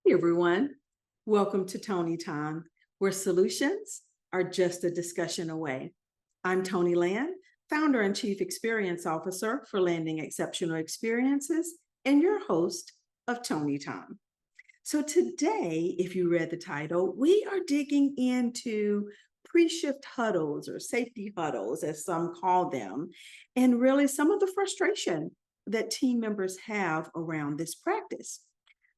Hey everyone, welcome to Tony Time, where solutions are just a discussion away. I'm Tony Land, founder and chief experience officer for Landing Exceptional Experiences, and your host of Tony Time. So today, if you read the title, we are digging into pre-shift huddles or safety huddles, as some call them, and really some of the frustration that team members have around this practice.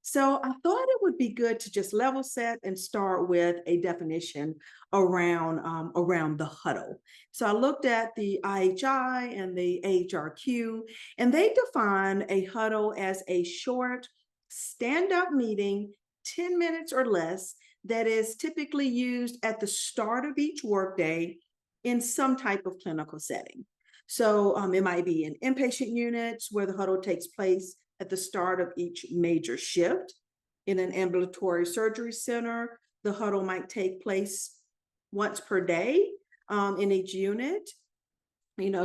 So I thought it would be good to just level set and start with a definition around the huddle. So I looked at the IHI and the AHRQ, and they define a huddle as a short stand-up meeting, 10 minutes or less, that is typically used at the start of each workday in some type of clinical setting. So it might be in inpatient units where the huddle takes place at the start of each major shift. In an ambulatory surgery center, the huddle might take place once per day in each unit,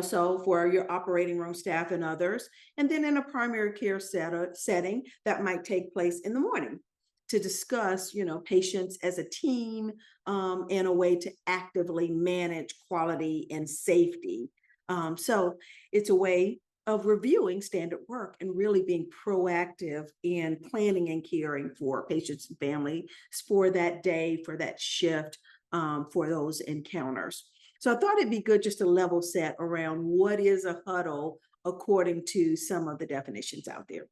so for your operating room staff and others. And then in a primary care setting, that might take place in the morning to discuss, patients as a team and a way to actively manage quality and safety. So it's a way of reviewing standard work and really being proactive in planning and caring for patients and families for that day, for that shift, for those encounters. So I thought it'd be good just to level set around what is a huddle according to some of the definitions out there.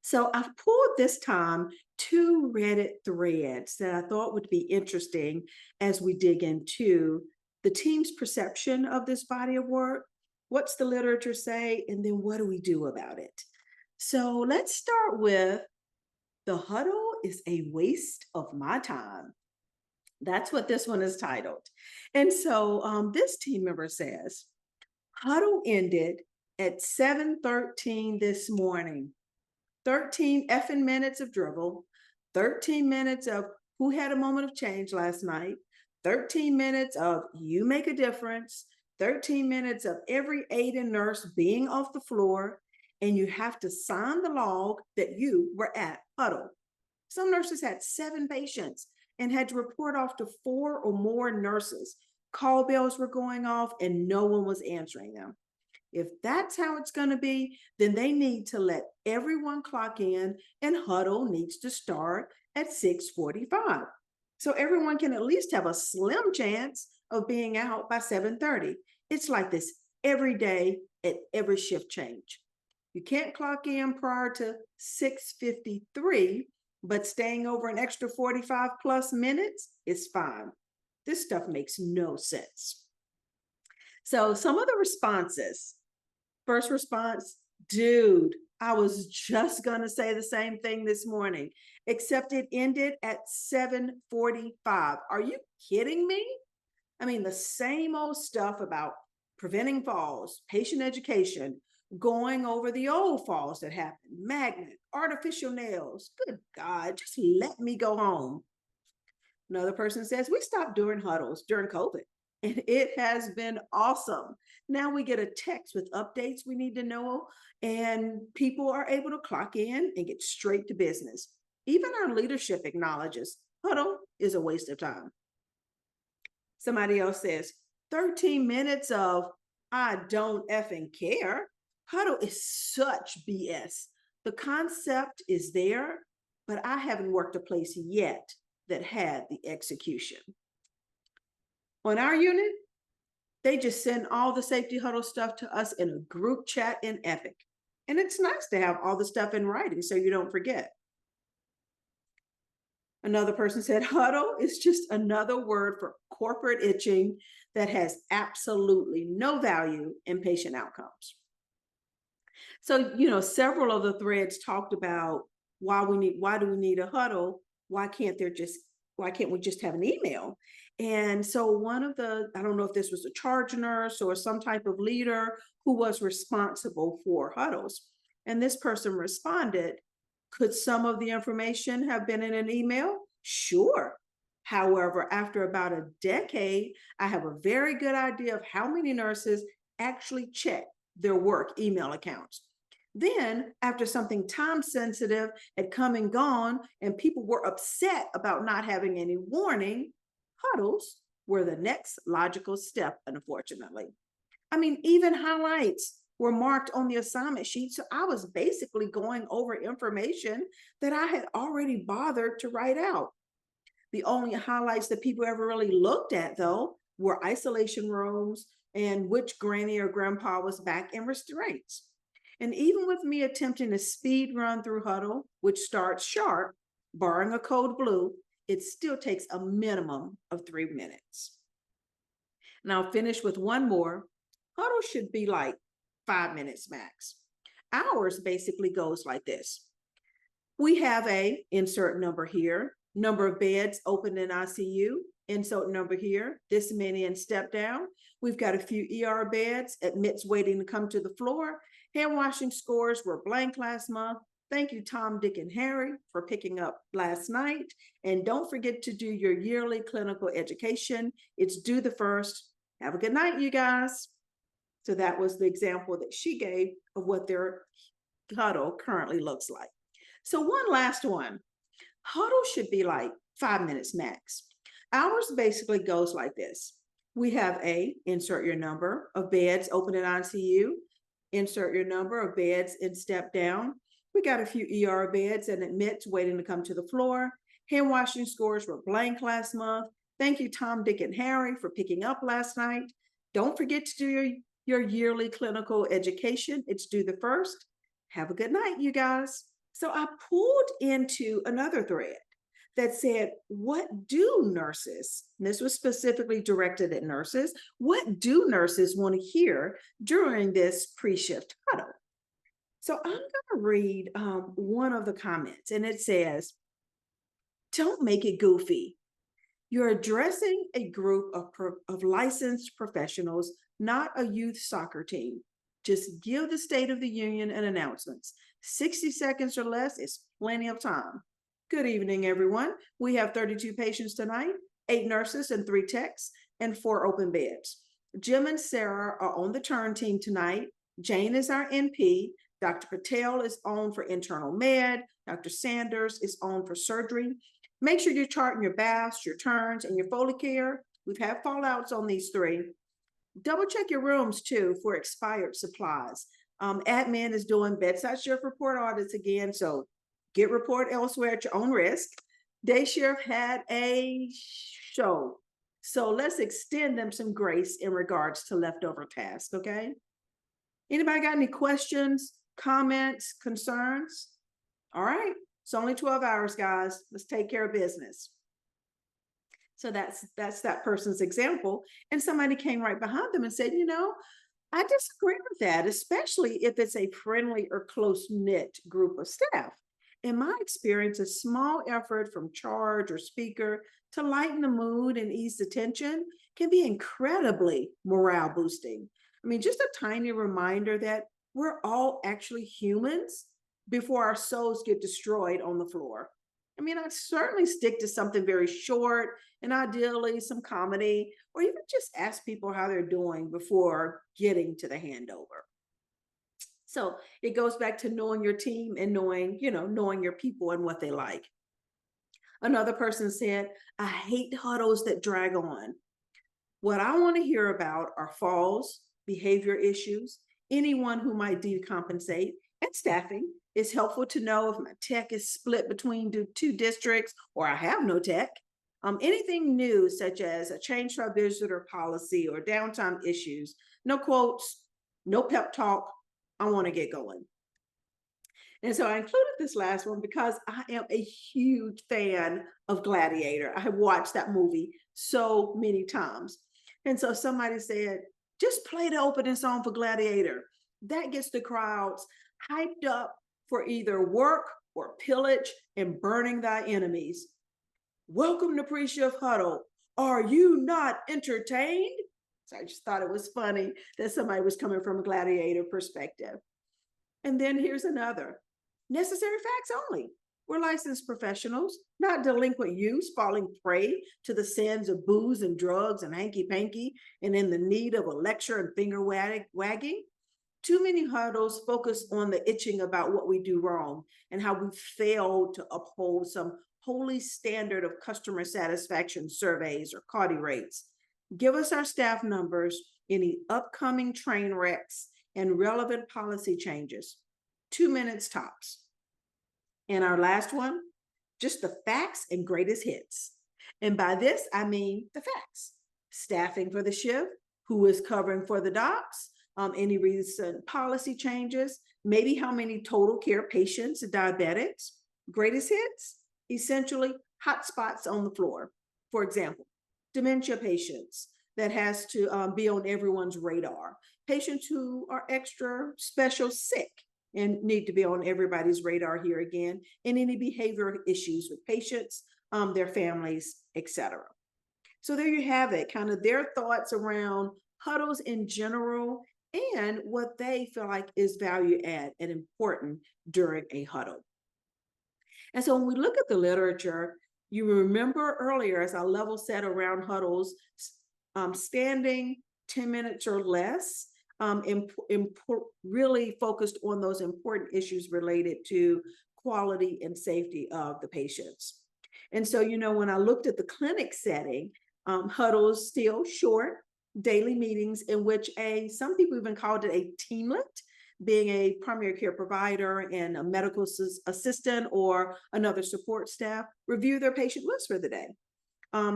So I've pulled this time 2 Reddit threads that I thought would be interesting as we dig into the team's perception of this body of work. What's the literature say? And then what do we do about it? So let's start with the huddle is a waste of my time. That's what this one is titled. And so this team member says, huddle ended at 7:13 this morning. 13 effing minutes of dribble, 13 minutes of who had a moment of change last night, 13 minutes of you make a difference, 13 minutes of every aide and nurse being off the floor, and you have to sign the log that you were at huddle. Some nurses had 7 patients and had to report off to 4 or more nurses. Call bells were going off and no one was answering them. If that's how it's going to be, then they need to let everyone clock in, and huddle needs to start at 6:45. So everyone can at least have a slim chance of being out by 7:30. It's like this every day at every shift change. You can't clock in prior to 6:53, but staying over an extra 45 plus minutes is fine. This stuff makes no sense. So some of the responses. First response, dude, I was just going to say the same thing this morning, except it ended at 7:45. Are you kidding me? I mean, the same old stuff about preventing falls, patient education, going over the old falls that happened, magnet, artificial nails. Good God, just let me go home. Another person says, we stopped doing huddles during COVID, and it has been awesome. Now we get a text with updates we need to know, and people are able to clock in and get straight to business. Even our leadership acknowledges huddle is a waste of time. Somebody else says, 13 minutes of I don't effing care. Huddle is such BS. The concept is there, but I haven't worked a place yet that had the execution. On our unit, they just send all the safety huddle stuff to us in a group chat in Epic. And it's nice to have all the stuff in writing so you don't forget. Another person said, huddle is just another word for corporate itching that has absolutely no value in patient outcomes. So, several of the threads talked about why do we need a huddle? Why can't we just have an email? And so I don't know if this was a charge nurse or some type of leader who was responsible for huddles. And this person responded, could some of the information have been in an email? Sure. However, after about a decade, I have a very good idea of how many nurses actually check their work email accounts. Then, after something time sensitive had come and gone, and people were upset about not having any warning, huddles were the next logical step, unfortunately. I mean, even highlights were marked on the assignment sheet. So I was basically going over information that I had already bothered to write out. The only highlights that people ever really looked at, though, were isolation rooms and which granny or grandpa was back in restraints. And even with me attempting a speed run through Huddle, which starts sharp, barring a code blue, it still takes a minimum of 3 minutes. And I'll finish with one more. Huddle should be like 5 minutes max. Ours basically goes like this. We have a insert number here, number of beds open in ICU, insert number here, this many in step down. We've got a few ER beds, admits waiting to come to the floor. Hand washing scores were blank last month. Thank you, Tom, Dick, and Harry for picking up last night. And don't forget to do your yearly clinical education. It's due the 1st. Have a good night, you guys. So that was the example that she gave of what their huddle currently looks like. So one last one. Huddle should be like 5 minutes max. Ours basically goes like this. We have a insert your number of beds open in ICU, insert your number of beds in step down. We got a few ER beds and admits waiting to come to the floor. Hand washing scores were blank last month. Thank you, Tom, Dick, and Harry for picking up last night. Don't forget to do your yearly clinical education. It's due the 1st. Have a good night, you guys. So I pulled into another thread that said, what do nurses, and this was specifically directed at nurses, what do nurses want to hear during this pre-shift huddle? So I'm going to read one of the comments, and it says, don't make it goofy. You're addressing a group of licensed professionals, not a youth soccer team. Just give the State of the Union and announcements. 60 seconds or less is plenty of time. Good evening, everyone. We have 32 patients tonight, 8 nurses and 3 techs, and 4 open beds. Jim and Sarah are on the turn team tonight. Jane is our NP. Dr. Patel is on for internal med. Dr. Sanders is on for surgery. Make sure you're charting your baths, your turns, and your Foley care. We've had fallouts on these 3. Double check your rooms too for expired supplies. Admin is doing bedside shift report audits again, so get report elsewhere at your own risk. Day shift had a show, so let's extend them some grace in regards to leftover tasks, okay? Anybody got any questions, comments, concerns? All right, it's only 12 hours, guys. Let's take care of business. So that's that person's example. And somebody came right behind them and said, you know, I disagree with that, especially if it's a friendly or close-knit group of staff. In my experience, a small effort from charge or speaker to lighten the mood and ease the tension can be incredibly morale boosting. I mean, just a tiny reminder that we're all actually humans before our souls get destroyed on the floor. I mean, I'd certainly stick to something very short and ideally some comedy, or even just ask people how they're doing before getting to the handover. So it goes back to knowing your team and knowing your people and what they like. Another person said, I hate huddles that drag on. What I want to hear about are falls, behavior issues, anyone who might decompensate, and staffing. It's helpful to know if my tech is split between 2 districts or I have no tech. Anything new, such as a change to our visitor policy or downtime issues, no quotes, no pep talk. I want to get going. And so I included this last one because I am a huge fan of Gladiator. I have watched that movie so many times. And so somebody said, just play the opening song for Gladiator. That gets the crowds hyped up for either work or pillage and burning thy enemies. Welcome to Pre-Shift Huddle. Are you not entertained? So I just thought it was funny that somebody was coming from a Gladiator perspective. And then here's another. Necessary facts only. We're licensed professionals, not delinquent youths falling prey to the sins of booze and drugs and hanky-panky and in the need of a lecture and finger wagging. Too many huddles focus on the itching about what we do wrong and how we failed to uphold some holy standard of customer satisfaction surveys or CAUTI rates. Give us our staff numbers, any upcoming train wrecks, and relevant policy changes. 2 minutes tops. And our last one, just the facts and greatest hits. And by this, I mean the facts. Staffing for the shift, who is covering for the docs, any recent policy changes, maybe how many total care patients, diabetics. Greatest hits, essentially hot spots on the floor. For example, dementia patients that has to be on everyone's radar. Patients who are extra special sick and need to be on everybody's radar here again, and any behavioral issues with patients, their families, etc. So there you have it, kind of their thoughts around huddles in general and what they feel like is value add and important during a huddle. And so when we look at the literature, you remember earlier as I level set around huddles, standing 10 minutes or less, really focused on those important issues related to quality and safety of the patients. And so, when I looked at the clinic setting, huddles still short, daily meetings in which some people even called it a teamlet, being a primary care provider and a medical assistant or another support staff, review their patient list for the day.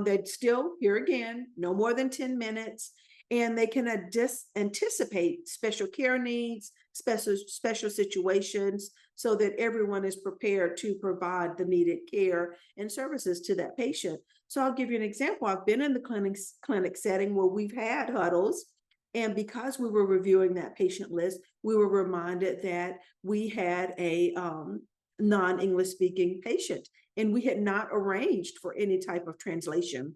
They'd still, here again, no more than 10 minutes, and they can anticipate special care needs, special situations, so that everyone is prepared to provide the needed care and services to that patient. So I'll give you an example. I've been in the clinic setting where we've had huddles, and because we were reviewing that patient list, we were reminded that we had a non-English speaking patient, and we had not arranged for any type of translation.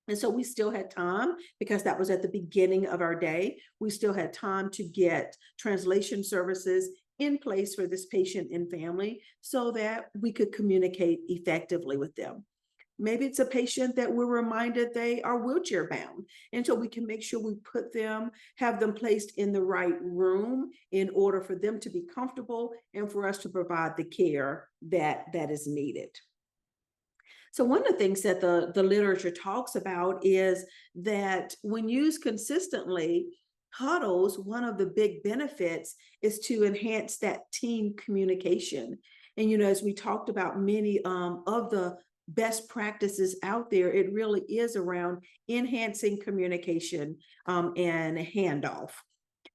And so we still had time, because that was at the beginning of our day, we still had time to get translation services in place for this patient and family so that we could communicate effectively with them. Maybe it's a patient that we're reminded they are wheelchair bound. And so we can make sure we have them placed in the right room in order for them to be comfortable and for us to provide the care that is needed. So one of the things that the literature talks about is that when used consistently, huddles, one of the big benefits is to enhance that team communication. And, as we talked about many of the best practices out there, it really is around enhancing communication and handoff.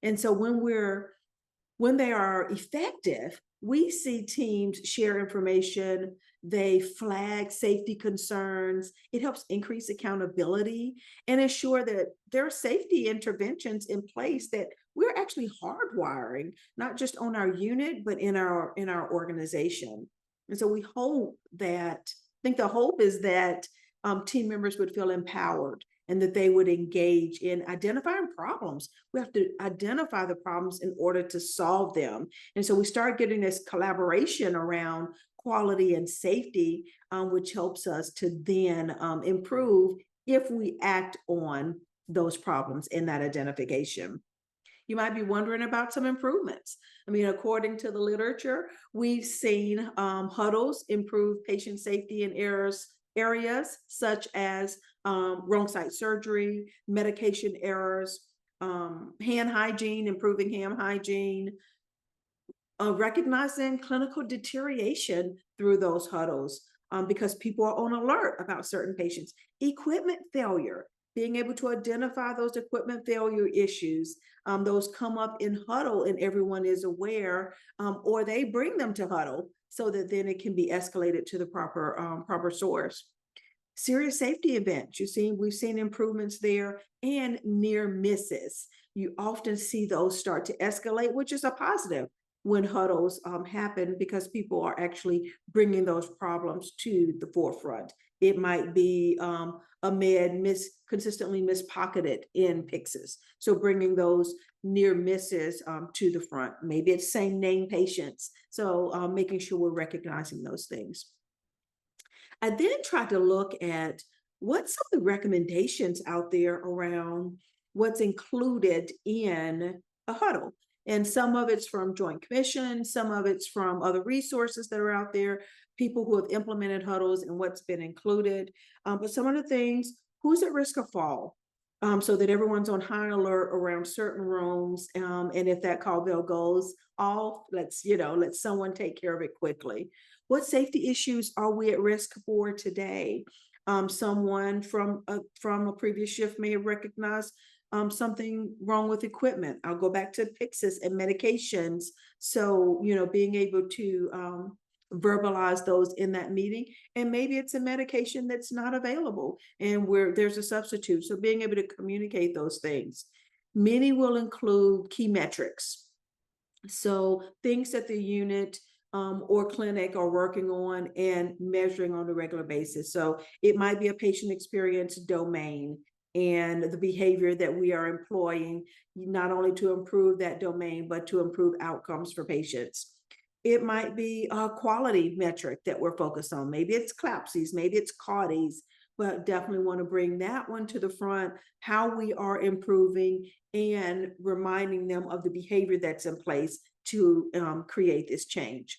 And so when they are effective, we see teams share information, they flag safety concerns. It helps increase accountability and ensure that there are safety interventions in place that we're actually hardwiring, not just on our unit, but in our organization. And so we hope that, I think the hope is that team members would feel empowered and that they would engage in identifying problems. We have to identify the problems in order to solve them. And so we start getting this collaboration around quality and safety, which helps us to then improve if we act on those problems in that identification. You might be wondering about some improvements. I mean, according to the literature, we've seen huddles improve patient safety in areas such as wrong site surgery, medication errors, hand hygiene, improving hand hygiene, recognizing clinical deterioration through those huddles because people are on alert about certain patients. Equipment failure, being able to identify those equipment failure issues, those come up in huddle and everyone is aware, or they bring them to huddle so that then it can be escalated to the proper source. Serious safety events, we've seen improvements there, and near misses. You often see those start to escalate, which is a positive when huddles happen, because people are actually bringing those problems to the forefront. It might be a med consistently mispocketed in PICSs. So bringing those near misses to the front. Maybe it's same name patients. So making sure we're recognizing those things. I then tried to look at what's some of the recommendations out there around what's included in a huddle. And some of it's from Joint Commission, some of it's from other resources that are out there, people who have implemented huddles and what's been included. But some of the things, who's at risk of fall? So that everyone's on high alert around certain rooms. And if that call bell goes off, let's someone take care of it quickly. What safety issues are we at risk for today? Someone from a previous shift may have recognized something wrong with equipment. I'll go back to Pyxis and medications. So, being able to verbalize those in that meeting, and maybe it's a medication that's not available and where there's a substitute. So being able to communicate those things. Many will include key metrics. So things that the unit or clinic are working on and measuring on a regular basis. So it might be a patient experience domain and the behavior that we are employing, not only to improve that domain, but to improve outcomes for patients. It might be a quality metric that we're focused on. Maybe it's CLAPSIs, maybe it's CAUTIs, but definitely want to bring that one to the front, how we are improving and reminding them of the behavior that's in place to create this change.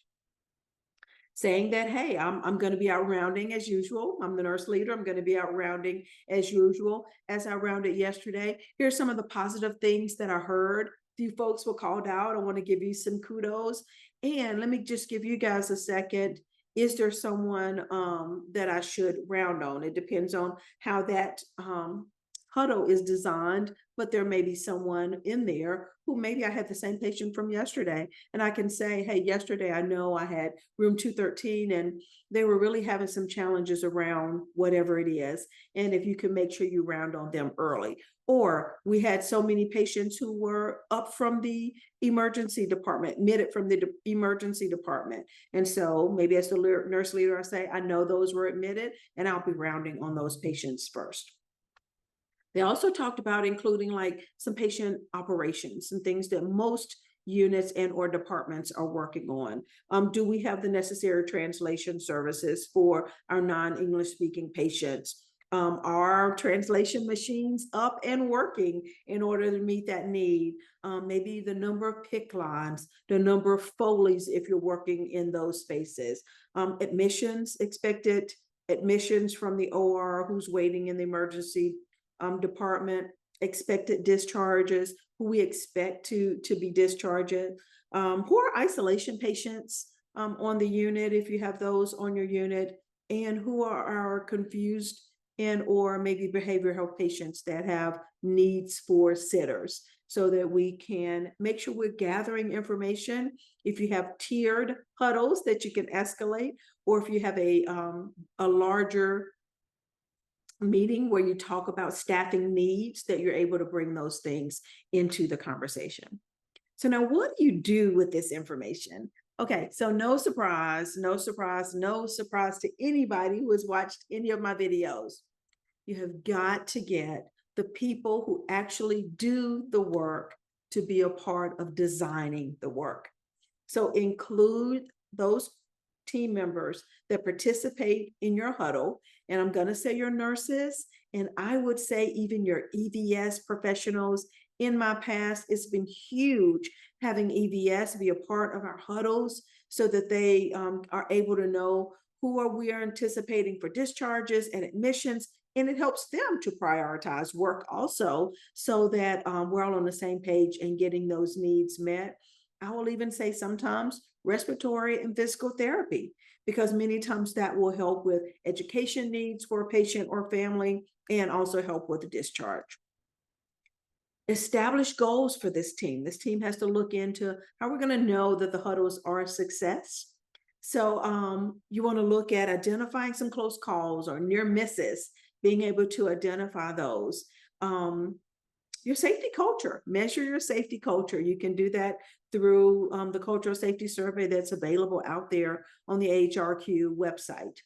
Saying that, hey, I'm going to be out rounding as usual. I'm the nurse leader. I'm going to be out rounding as usual. As I rounded yesterday, here's some of the positive things that I heard. A few folks were called out. I want to give you some kudos. And let me just give you guys a second. Is there someone that I should round on? It depends on how that huddle is designed, but there may be someone in there who maybe I had the same patient from yesterday. And I can say, hey, yesterday I know I had room 213 and they were really having some challenges around whatever it is. And if you can make sure you round on them early. Or we had so many patients who were up from the emergency department, admitted from the emergency department. And so maybe as the nurse leader, I say, I know those were admitted and I'll be rounding on those patients first. They also talked about including like some patient operations and things that most units and or departments are working on. Do we have the necessary translation services for our non-English speaking patients? Are translation machines up and working in order to meet that need? Maybe the number of PIC lines, the number of Foleys if you're working in those spaces. Expected admissions from the OR who's waiting in the emergency department, expected discharges, who we expect to be discharged, who are isolation patients on the unit, if you have those on your unit, and who are our confused and or maybe behavioral health patients that have needs for sitters, so that we can make sure we're gathering information. If you have tiered huddles that you can escalate, or if you have a larger meeting where you talk about staffing needs, that you're able to bring those things into the conversation. So now what do you do with this information? Okay, so no surprise to anybody who has watched any of my videos. You have got to get the people who actually do the work to be a part of designing the work. So include those team members that participate in your huddle. And I'm going to say your nurses, and I would say even your EVS professionals. In my past, it's been huge having EVS be a part of our huddles so that they are able to know who we are anticipating for discharges and admissions. And it helps them to prioritize work also, so that we're all on the same page and getting those needs met. I will even say sometimes respiratory and physical therapy, because many times that will help with education needs for a patient or family and also help with the discharge. Establish goals for this team. This team has to look into how we're going to know that the huddles are a success. So you want to look at identifying some close calls or near misses, being able to identify those. Your safety culture, measure your safety culture. You can do that through the cultural safety survey that's available out there on the AHRQ website.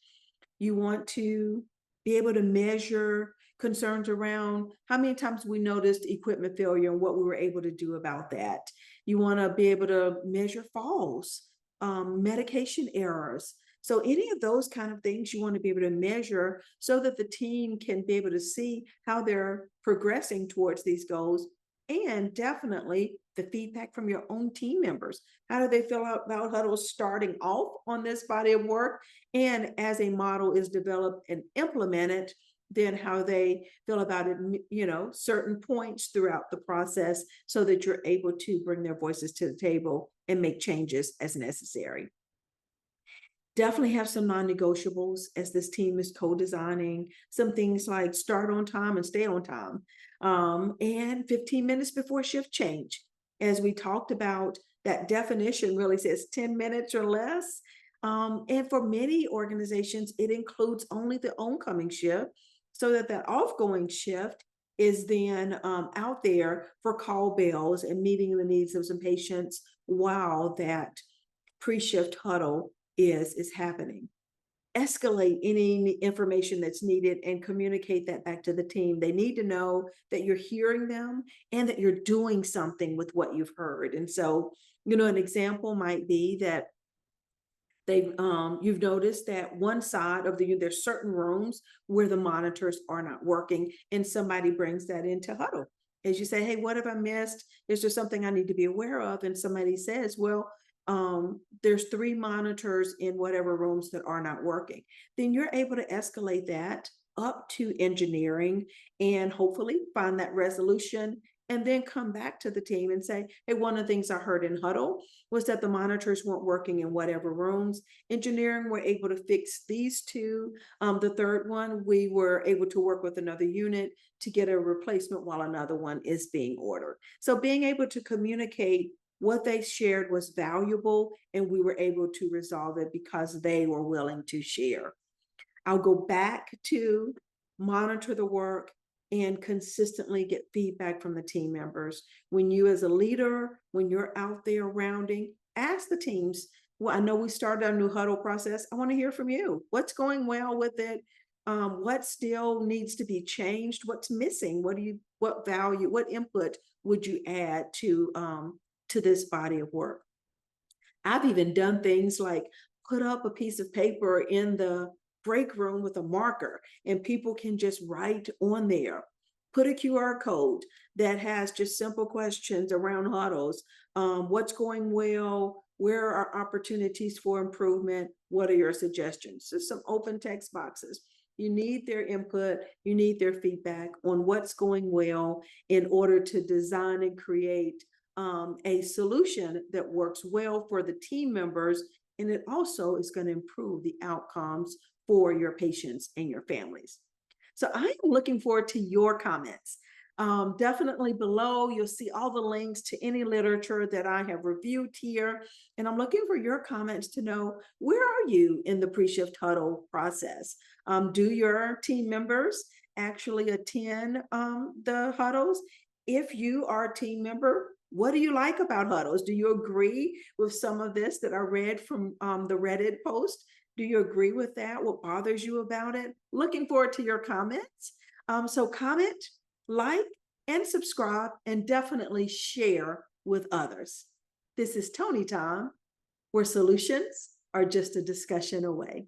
You want to be able to measure concerns around how many times we noticed equipment failure and what we were able to do about that. You want to be able to measure falls, medication errors. So any of those kind of things you want to be able to measure so that the team can be able to see how they're progressing towards these goals, and definitely the feedback from your own team members. How do they feel about Huddle starting off on this body of work? And as a model is developed and implemented, then how they feel about it, certain points throughout the process so that you're able to bring their voices to the table and make changes as necessary. Definitely have some non-negotiables as this team is co-designing some things like start on time and stay on time, and 15 minutes before shift change. As we talked about, that definition really says 10 minutes or less. And for many organizations, it includes only the oncoming shift so that that offgoing shift is then out there for call bells and meeting the needs of some patients while that pre-shift huddle is happening. Escalate any information that's needed and communicate that back to the team. They need to know that you're hearing them and that you're doing something with what you've heard. And so, an example might be that you've noticed that one side of there's certain rooms where the monitors are not working, and somebody brings that into Huddle. As you say, hey, what have I missed? Is there something I need to be aware of? And somebody says, well, there's 3 monitors in whatever rooms that are not working. Then you're able to escalate that up to engineering and hopefully find that resolution, and then come back to the team and say, hey, one of the things I heard in Huddle was that the monitors weren't working in whatever rooms. Engineering were able to fix these 2. The third one, we were able to work with another unit to get a replacement while another one is being ordered. So being able to communicate what they shared was valuable, and we were able to resolve it because they were willing to share. I'll go back to monitor the work and consistently get feedback from the team members. When you as a leader, when you're out there rounding, ask the teams, well, I know we started our new Huddle process. I want to hear from you. What's going well with it? What still needs to be changed? What's missing? What value, what input would you add to this body of work? I've even done things like put up a piece of paper in the break room with a marker, and people can just write on there. Put a QR code that has just simple questions around huddles. What's going well? Where are opportunities for improvement? What are your suggestions? So some open text boxes. You need their input, you need their feedback on what's going well in order to design and create a solution that works well for the team members, and it also is going to improve the outcomes for your patients and your families. So I'm looking forward to your comments. Definitely below, you'll see all the links to any literature that I have reviewed here. And I'm looking for your comments to know, where are you in the pre-shift huddle process? Do your team members actually attend the huddles? If you are a team member, what do you like about huddles? Do you agree with some of this that I read from the Reddit post? Do you agree with that? What bothers you about it? Looking forward to your comments. So comment, like, and subscribe, and definitely share with others. This is Tony Time, where solutions are just a discussion away.